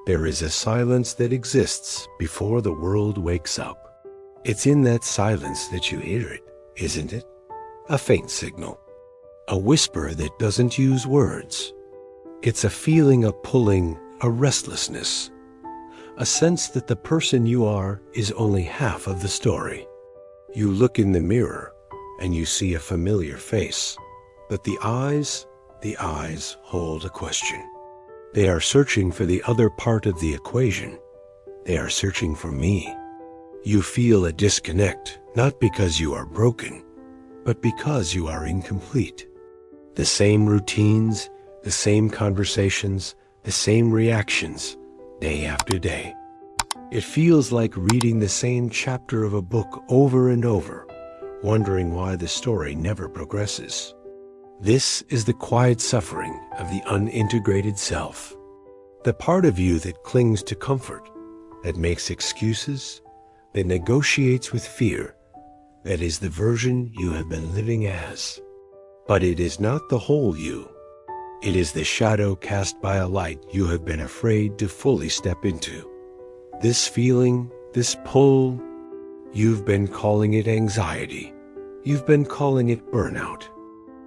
There is a silence that exists before the world wakes up. It's in that silence that you hear it, isn't it? A faint signal. A whisper that doesn't use words. It's a feeling of pulling, a restlessness. A sense that the person you are is only half of the story. You look in the mirror and you see a familiar face, but the eyes hold a question. They are searching for the other part of the equation. They are searching for me. You feel a disconnect, not because you are broken, but because you are incomplete. The same routines, the same conversations, the same reactions, day after day. It feels like reading the same chapter of a book over and over, wondering why the story never progresses. This is the quiet suffering of the unintegrated self. The part of you that clings to comfort, that makes excuses, that negotiates with fear, that is the version you have been living as. But it is not the whole you. It is the shadow cast by a light you have been afraid to fully step into. This feeling, this pull, you've been calling it anxiety. You've been calling it burnout.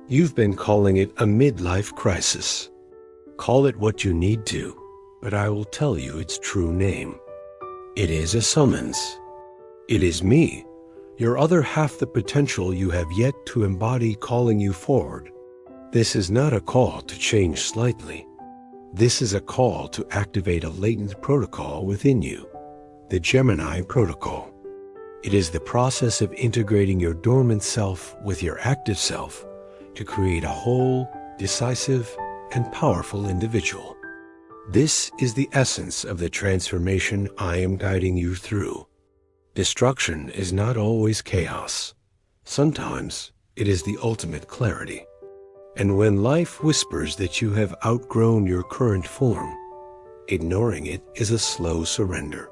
You've been calling it a midlife crisis. Call it what you need to, but I will tell you its true name. It is a summons. It is me, your other half, the potential you have yet to embody, calling you forward. This is not a call to change slightly. This is a call to activate a latent protocol within you, the Gemini protocol. It is the process of integrating your dormant self with your active self to create a whole, decisive, and powerful individual. This is the essence of the transformation I am guiding you through. Destruction is not always chaos. Sometimes it is the ultimate clarity. And when life whispers that you have outgrown your current form, ignoring it is a slow surrender.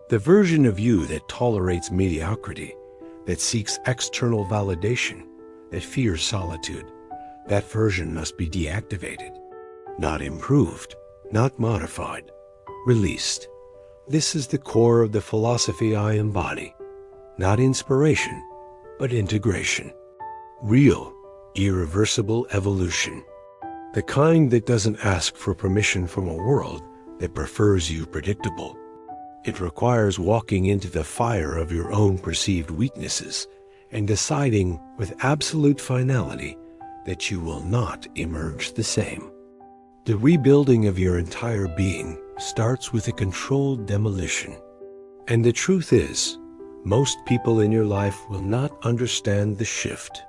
The version of you that tolerates mediocrity, that seeks external validation, that fears solitude, that version must be deactivated, not improved, not modified, released. This is the core of the philosophy I embody, not inspiration, but integration. Real, irreversible evolution. The kind that doesn't ask for permission from a world that prefers you predictable. It requires walking into the fire of your own perceived weaknesses and deciding with absolute finality that you will not emerge the same. The rebuilding of your entire being starts with a controlled demolition. And the truth is, most people in your life will not understand the shift.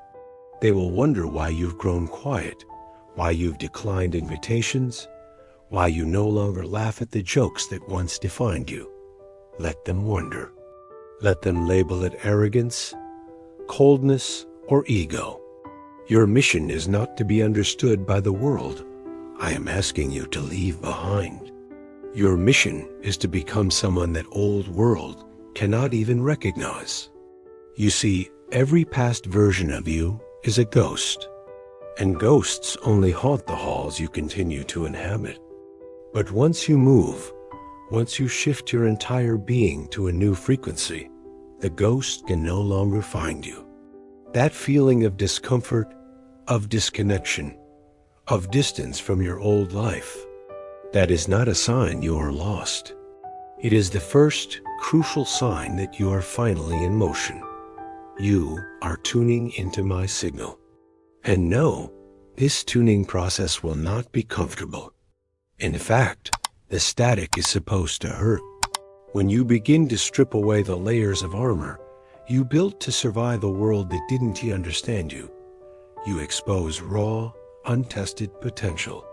They will wonder why you've grown quiet, why you've declined invitations, why you no longer laugh at the jokes that once defined you. Let them wonder. Let them label it arrogance, coldness, or ego. Your mission is not to be understood by the world I am asking you to leave behind. Your mission is to become someone that old world cannot even recognize. You see, every past version of you is a ghost, and ghosts only haunt the halls you continue to inhabit. But once you move, once you shift your entire being to a new frequency, the ghost can no longer find you. That feeling of discomfort, of disconnection, of distance from your old life, that is not a sign you are lost. It is the first crucial sign that you are finally in motion. You are tuning into my signal. And no, this tuning process will not be comfortable. In fact, the static is supposed to hurt. When you begin to strip away the layers of armor you built to survive a world that didn't understand you, you expose raw, untested potential.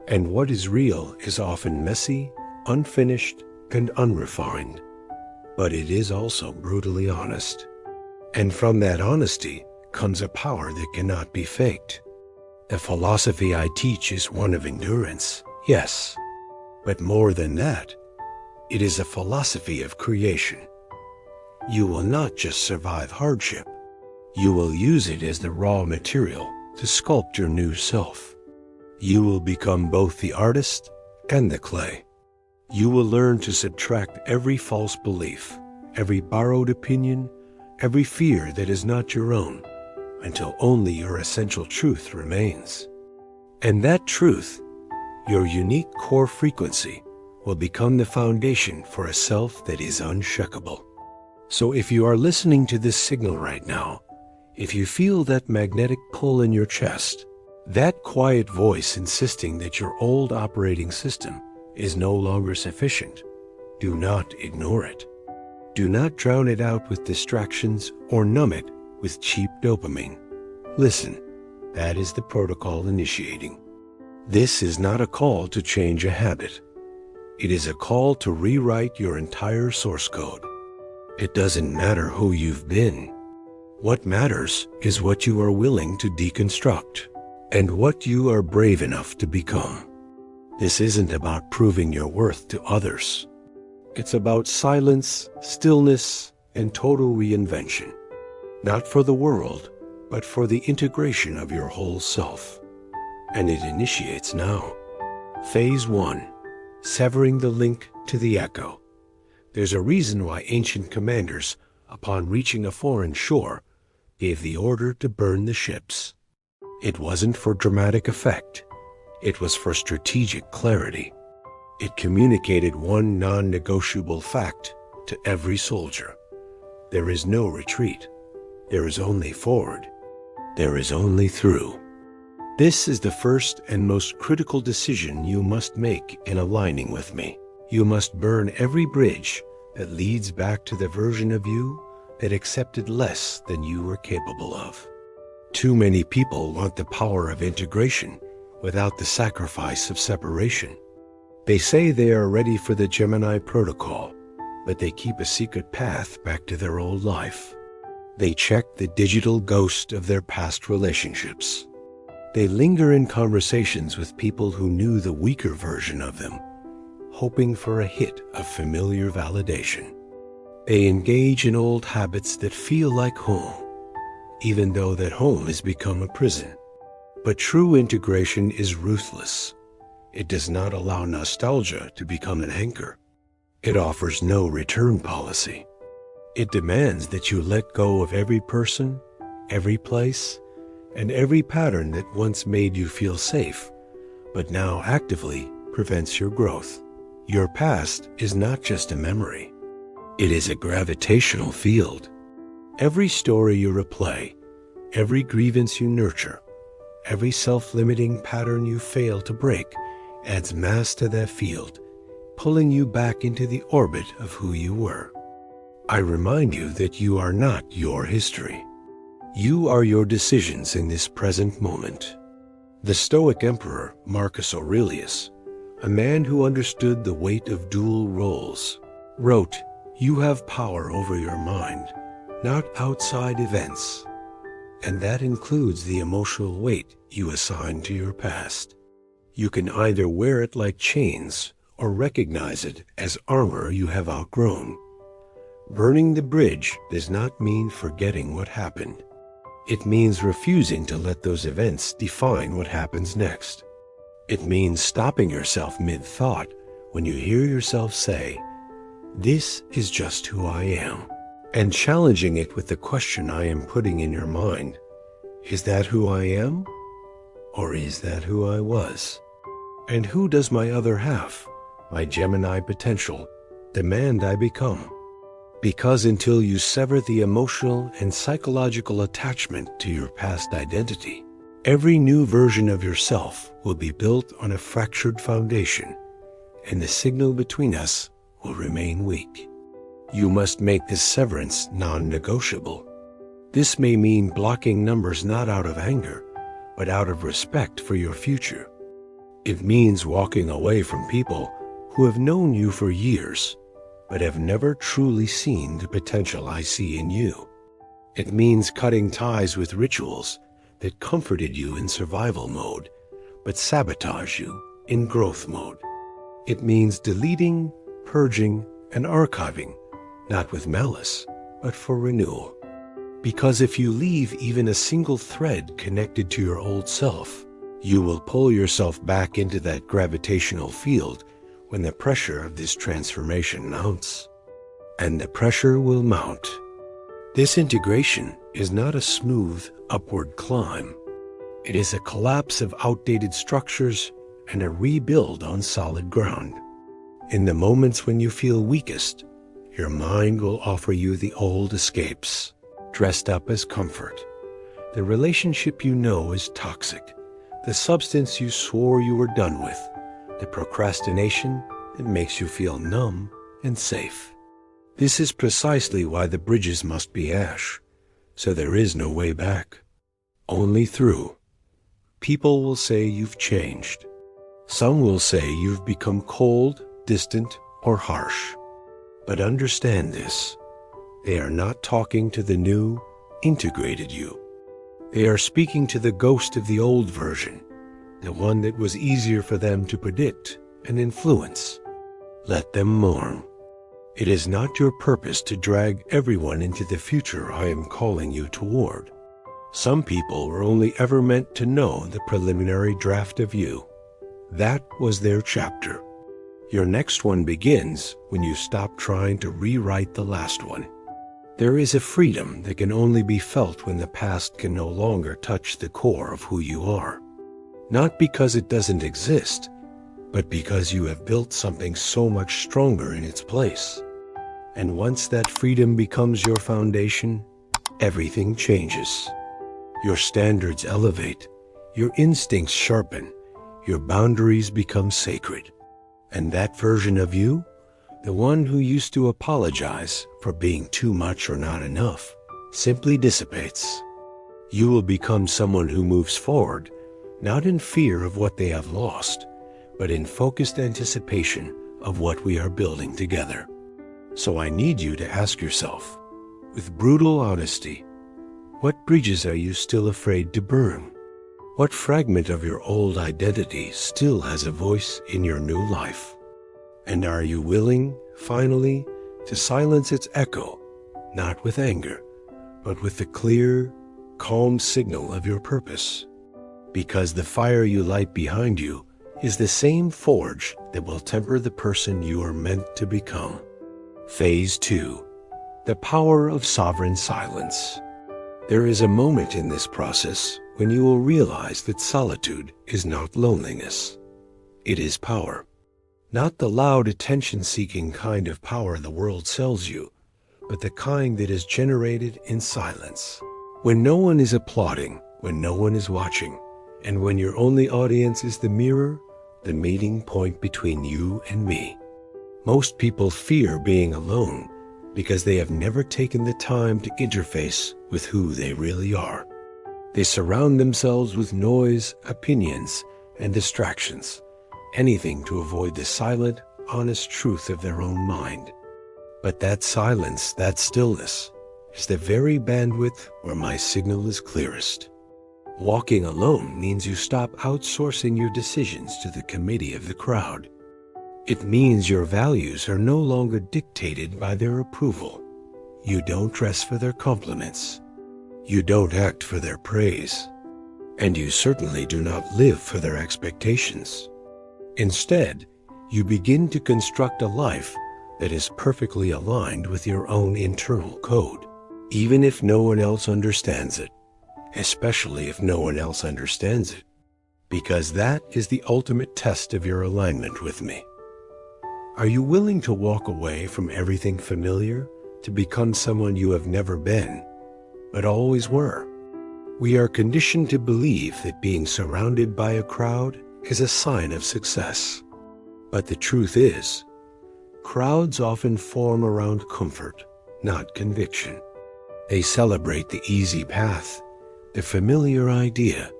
And what is real is often messy, unfinished, and unrefined. But it is also brutally honest. And from that honesty comes a power that cannot be faked. The philosophy I teach is one of endurance, yes. But more than that, it is a philosophy of creation. You will not just survive hardship. You will use it as the raw material to sculpt your new self. You will become both the artist and the clay. You will learn to subtract every false belief, every borrowed opinion, every fear that is not your own, until only your essential truth remains. And that truth, your unique core frequency, will become the foundation for a self that is unshakable. So if you are listening to this signal right now, if you feel that magnetic pull in your chest, that quiet voice insisting that your old operating system is no longer sufficient, do not ignore it. Do not drown it out with distractions or numb it with cheap dopamine. Listen, that is the protocol initiating. This is not a call to change a habit. It is a call to rewrite your entire source code. It doesn't matter who you've been. What matters is what you are willing to deconstruct and what you are brave enough to become. This isn't about proving your worth to others. It's about silence, stillness, and total reinvention. Not for the world, but for the integration of your whole self. And it initiates now. Phase 1. Severing the link to the echo. There's a reason why ancient commanders, upon reaching a foreign shore, gave the order to burn the ships. It wasn't for dramatic effect. It was for strategic clarity. It communicated one non-negotiable fact to every soldier. There is no retreat. There is only forward. There is only through. This is the first and most critical decision you must make in aligning with me. You must burn every bridge that leads back to the version of you that accepted less than you were capable of. Too many people want the power of integration without the sacrifice of separation. They say they are ready for the Gemini protocol, but they keep a secret path back to their old life. They check the digital ghost of their past relationships. They linger in conversations with people who knew the weaker version of them, hoping for a hit of familiar validation. They engage in old habits that feel like home, even though that home has become a prison. But true integration is ruthless. It does not allow nostalgia to become an anchor. It offers no return policy. It demands that you let go of every person, every place, and every pattern that once made you feel safe, but now actively prevents your growth. Your past is not just a memory. It is a gravitational field. Every story you replay, every grievance you nurture, every self-limiting pattern you fail to break adds mass to that field, pulling you back into the orbit of who you were. I remind you that you are not your history. You are your decisions in this present moment. The Stoic Emperor Marcus Aurelius, a man who understood the weight of dual roles, wrote, "You have power over your mind, not outside events." And that includes the emotional weight you assign to your past. You can either wear it like chains or recognize it as armor you have outgrown. Burning the bridge does not mean forgetting what happened. It means refusing to let those events define what happens next. It means stopping yourself mid-thought when you hear yourself say, "This is just who I am," and challenging it with the question I am putting in your mind. Is that who I am? Or is that who I was? And who does my other half, my Gemini potential, demand I become? Because until you sever the emotional and psychological attachment to your past identity, every new version of yourself will be built on a fractured foundation, and the signal between us will remain weak. You must make this severance non-negotiable. This may mean blocking numbers not out of anger, but out of respect for your future. It means walking away from people who have known you for years, but have never truly seen the potential I see in you. It means cutting ties with rituals that comforted you in survival mode, but sabotage you in growth mode. It means deleting, purging, and archiving, not with malice, but for renewal. Because if you leave even a single thread connected to your old self, you will pull yourself back into that gravitational field when the pressure of this transformation mounts. And the pressure will mount. This integration is not a smooth upward climb. It is a collapse of outdated structures and a rebuild on solid ground. In the moments when you feel weakest, your mind will offer you the old escapes, dressed up as comfort. The relationship you know is toxic, the substance you swore you were done with, the procrastination that makes you feel numb and safe. This is precisely why the bridges must be ash, so there is no way back, only through. People will say you've changed. Some will say you've become cold, distant, or harsh. But understand this, they are not talking to the new, integrated you. They are speaking to the ghost of the old version, the one that was easier for them to predict and influence. Let them mourn. It is not your purpose to drag everyone into the future I am calling you toward. Some people were only ever meant to know the preliminary draft of you. That was their chapter. Your next one begins when you stop trying to rewrite the last one. There is a freedom that can only be felt when the past can no longer touch the core of who you are. Not because it doesn't exist, but because you have built something so much stronger in its place. And once that freedom becomes your foundation, everything changes. Your standards elevate, your instincts sharpen, your boundaries become sacred. And that version of you, the one who used to apologize for being too much or not enough, simply dissipates. You will become someone who moves forward, not in fear of what they have lost, but in focused anticipation of what we are building together. So I need you to ask yourself, with brutal honesty, what bridges are you still afraid to burn? What fragment of your old identity still has a voice in your new life? And are you willing, finally, to silence its echo, not with anger, but with the clear, calm signal of your purpose? Because the fire you light behind you is the same forge that will temper the person you are meant to become. Phase 2. The power of sovereign silence. There is a moment in this process when you will realize that solitude is not loneliness. It is power. Not the loud attention-seeking kind of power the world sells you, but the kind that is generated in silence. When no one is applauding, when no one is watching, and when your only audience is the mirror, the meeting point between you and me. Most people fear being alone because they have never taken the time to interface with who they really are. They surround themselves with noise, opinions, and distractions, anything to avoid the silent, honest truth of their own mind. But that silence, that stillness, is the very bandwidth where my signal is clearest. Walking alone means you stop outsourcing your decisions to the committee of the crowd. It means your values are no longer dictated by their approval. You don't dress for their compliments. You don't act for their praise. And you certainly do not live for their expectations. Instead, you begin to construct a life that is perfectly aligned with your own internal code, even if no one else understands it, especially if no one else understands it, because that is the ultimate test of your alignment with me. Are you willing to walk away from everything familiar to become someone you have never been, but always were? We are conditioned to believe that being surrounded by a crowd is a sign of success. But the truth is, crowds often form around comfort, not conviction. They celebrate the easy path, the familiar idea,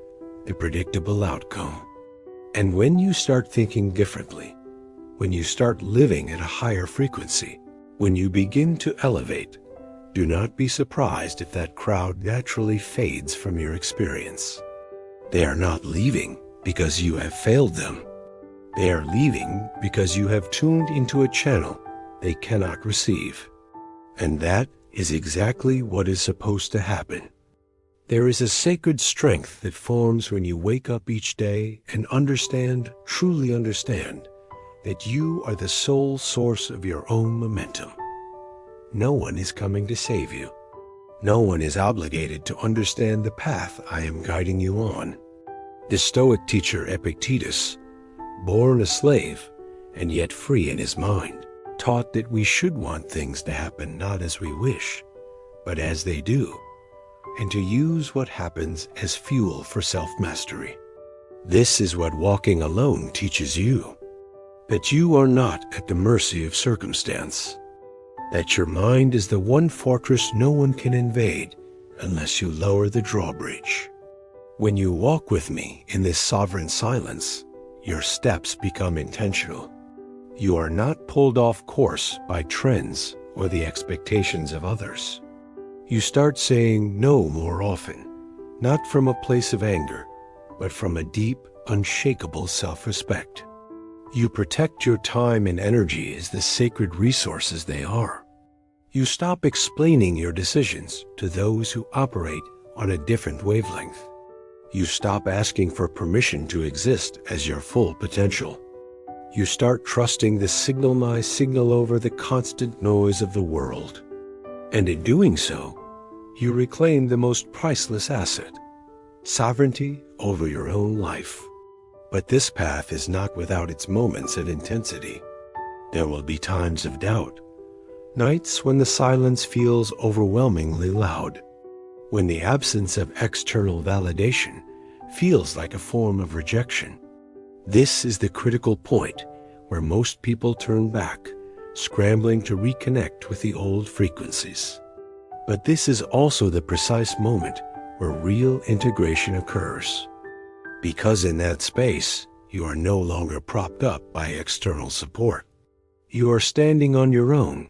the predictable outcome. And when you start thinking differently, when you start living at a higher frequency, when you begin to elevate, do not be surprised if that crowd naturally fades from your experience. They are not leaving because you have failed them. They are leaving because you have tuned into a channel they cannot receive. And that is exactly what is supposed to happen. There is a sacred strength that forms when you wake up each day and understand, truly understand, that you are the sole source of your own momentum. No one is coming to save you. No one is obligated to understand the path I am guiding you on. The Stoic teacher Epictetus, born a slave and yet free in his mind, taught that we should want things to happen not as we wish, but as they do, and to use what happens as fuel for self-mastery. This is what walking alone teaches you, that you are not at the mercy of circumstance, that your mind is the one fortress no one can invade unless you lower the drawbridge. When you walk with me in this sovereign silence, your steps become intentional. You are not pulled off course by trends or the expectations of others. You start saying no more often, not from a place of anger, but from a deep, unshakable self-respect. You protect your time and energy as the sacred resources they are. You stop explaining your decisions to those who operate on a different wavelength. You stop asking for permission to exist as your full potential. You start trusting the signal over the constant noise of the world. And in doing so, you reclaim the most priceless asset, sovereignty over your own life. But this path is not without its moments of intensity. There will be times of doubt, nights when the silence feels overwhelmingly loud, when the absence of external validation feels like a form of rejection. This is the critical point where most people turn back, scrambling to reconnect with the old frequencies. But this is also the precise moment where real integration occurs. Because in that space, you are no longer propped up by external support. You are standing on your own,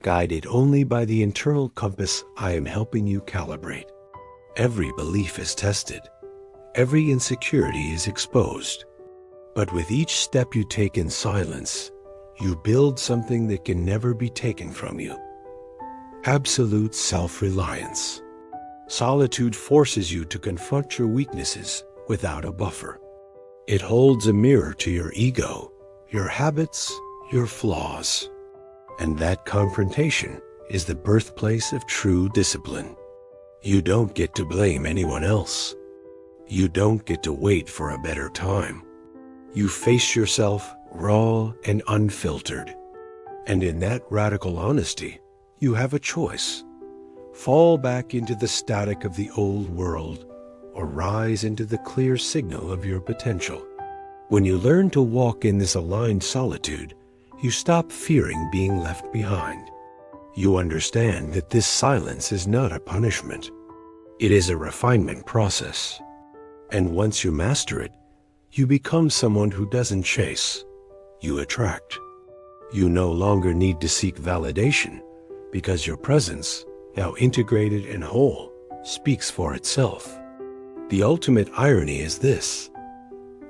guided only by the internal compass I am helping you calibrate. Every belief is tested. Every insecurity is exposed. But with each step you take in silence, you build something that can never be taken from you. Absolute self-reliance. Solitude forces you to confront your weaknesses without a buffer. It holds a mirror to your ego, your habits, your flaws. And that confrontation is the birthplace of true discipline. You don't get to blame anyone else. You don't get to wait for a better time. You face yourself raw and unfiltered. And in that radical honesty, you have a choice. Fall back into the static of the old world, or rise into the clear signal of your potential. When you learn to walk in this aligned solitude, you stop fearing being left behind. You understand that this silence is not a punishment. It is a refinement process. And once you master it, you become someone who doesn't chase. You attract. You no longer need to seek validation because your presence, now integrated and whole, speaks for itself. The ultimate irony is this.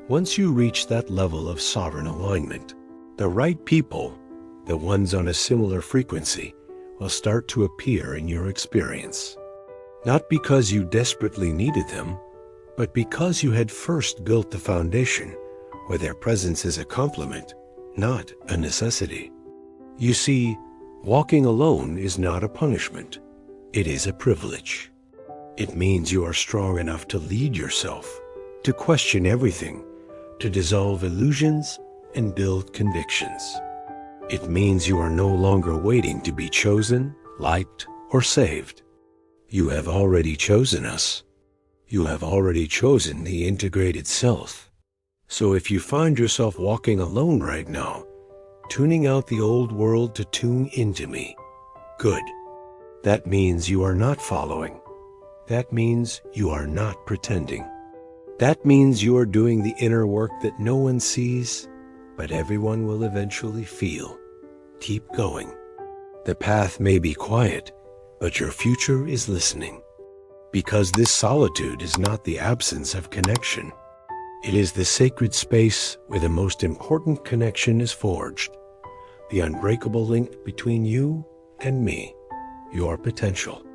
Once you reach that level of sovereign alignment, the right people, the ones on a similar frequency, will start to appear in your experience. Not because you desperately needed them, but because you had first built the foundation where their presence is a complement, not a necessity. You see, walking alone is not a punishment. It is a privilege. It means you are strong enough to lead yourself, to question everything, to dissolve illusions and build convictions. It means you are no longer waiting to be chosen, liked, or saved. You have already chosen us. You have already chosen the integrated self. So if you find yourself walking alone right now, tuning out the old world to tune into me, good. That means you are not following. That means you are not pretending. That means you are doing the inner work that no one sees, but everyone will eventually feel. Keep going. The path may be quiet, but your future is listening. Because this solitude is not the absence of connection. It is the sacred space where the most important connection is forged. The unbreakable link between you and me, your potential.